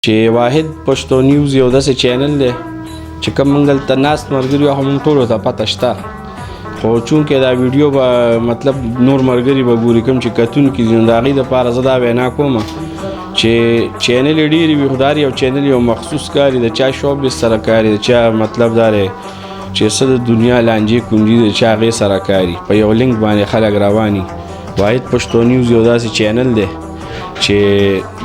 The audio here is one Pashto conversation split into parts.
چې واحد پښتو نیوز یو داسې چینل دی چې کوم موږ دلته ناست ملګري یو موږ ټولو ته پته شته، خو چونکې دا ویډیو به مطلب نور ملګري به ګوري کوم چې کتونکي دي، نو د هغې دپاره زه دا وینا کوم چې چینل یې ډېرې وي، خو دا یو چینل یو مخصوص کار دی، د چا شوبز سره کار دی، د چا مطلب دا دی چې څه د دنیا لانجې کونجي د چا هغې سره کاري، په یو لینک باندې خلک رواني. واحد پښتو نیوز یو داسې چینل دی چې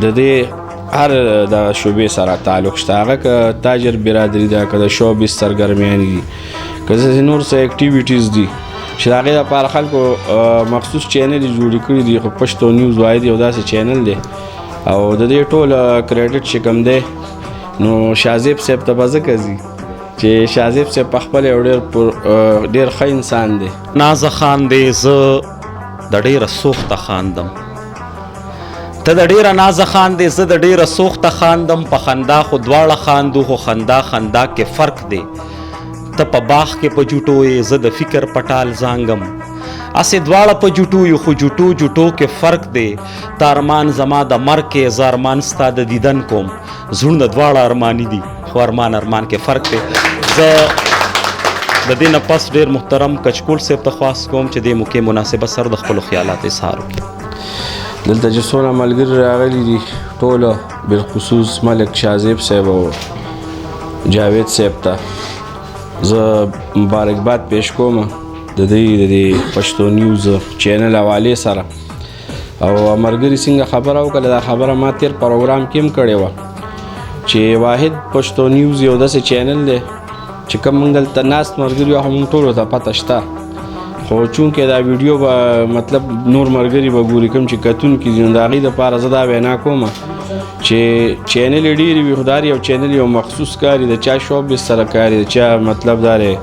د دې هر د شوبې سره تعلق شته، هغه که تاجر برادري ده، که د شوبز سرګرمیانې دي، که ځینې نور څه اکټیویټیز دي چې د هغې دپاره خلکو مخصوص چینل یې جوړې کړي دي. خو پښتو نیوز واحد یو داسې چینل دی او د دې ټول کریډټ چې کوم دی نو شازیب صاحب ته به ځکه ځي چې شازیب صاحب پخپله یو ډېر ښه انسان دی. نازه خان دی، زه د ډېره سوخته خاندم. ته د ډېره نازه خان دی، زه د ډېره سوخته خاندم. په خندا خو دواړه خاندو، خو خندا کې فرق دی. ته په باغ کې په جوټو یې، زه د فکر په ټال زانګم. هسې دواړه په جوټو یو، خو جوټو کې فرق دی. ته ارمان زما د مرګ کې، زه ارمان ستا د دیدن کوم. زړونه دواړه ارماني دي، خو ارمان کې فرق دی. زه د دې نه پس ډېر محترم کچکول صاحب ته خواست کوم چې دې موقع مناسبت سره د خپلو خیالات اظهار وکړي. دلته چې څونه ملګري راغلي دي ټوله، بالخصوص ملک شازیب صاحب او جاوید صاحب ته زه مبارکباد پیش کوم د دې پښتو نیوز چینل حوالې سره. او ملګري څنګه خبره وکړه، دا خبره ما تیر پروګرام کې هم کړې وه چې واحد پښتو نیوز یو داسې چینل دی چې کوم موږ دلته ناست ملګري یو موږ ټولو ته پته شته، خو چونکې دا ویډیو به مطلب نور ملګري به ګوري کوم چې کتونکي دي، نو د هغې دپاره زه دا وینا کوم چې چینل یې ډېرې وي، خو دا یو چینل یو مخصوص کار دی، د چا شوبز سره کار دی، د چا مطلب دا دی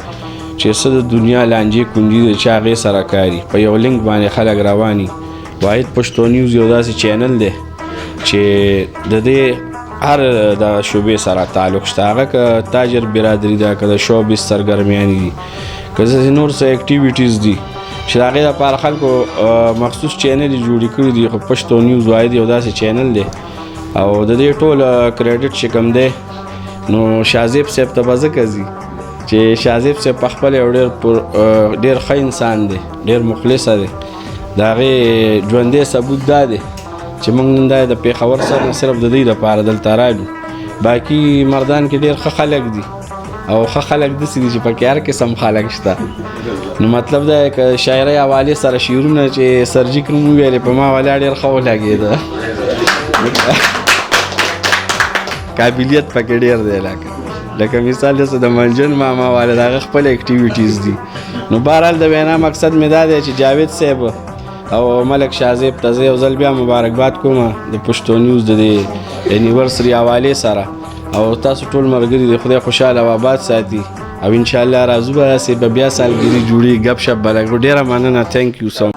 چې څه د دنیا لانجې کونجي د چا هغې سره کاري، په یو لینک باندې خلک رواني. واحد پښتو نیوز یو داسې چینل دی چې د دې هر د شوبې سره تعلق شته، هغه که تاجر برادري ده، که د شوبز سرګرمیانې دي، که ځینې نور څه اکټیویټیز دي چې د هغې دپاره خلکو مخصوص چینل یې جوړې کړي دي. خو پښتو نیوز واحد یو داسې چینل دی او د دې ټول کریډټ چې کوم دی نو شازیب صاحب ته به ځکه ځي چې شازیب صاحب پخپله یو ډېر ښه انسان دی، ډېر مخلصه دی. د هغې ژوندی ثبوت دا دی چې موږ نن دا د پېښور سره نه صرف د دوی دپاره دلته راځو، باقي مردان کې ډېر ښه خلک دي او ښه خلک داسې دي چې پکې هر قسم خلک شته. نو مطلب دا که شاعرۍ حوالې سره شعرونه چې سرجیک نوم وویلې په ما والا ډېر ښه ولګېده، قابلیت پکې ډېر دی. لکه مثال داسې د منجن ماما والا د هغه خپل اکټیویټیز دي. نو بهرحال د وینا مقصد مې دا دی چې جاوید صاحب او ملک شازیب ته زه یو ځل بیا مبارکباد کوم د پښتو نیوز د دې انیورسري حوالې سره، او تاسو ټول ملګري د خدای خوشحاله او آباد ساتي، او انشاءالله راځو به داسې به بیا سالګري جوړي ګپ شپ به لګو. ډېره مننه، تھینک یو سو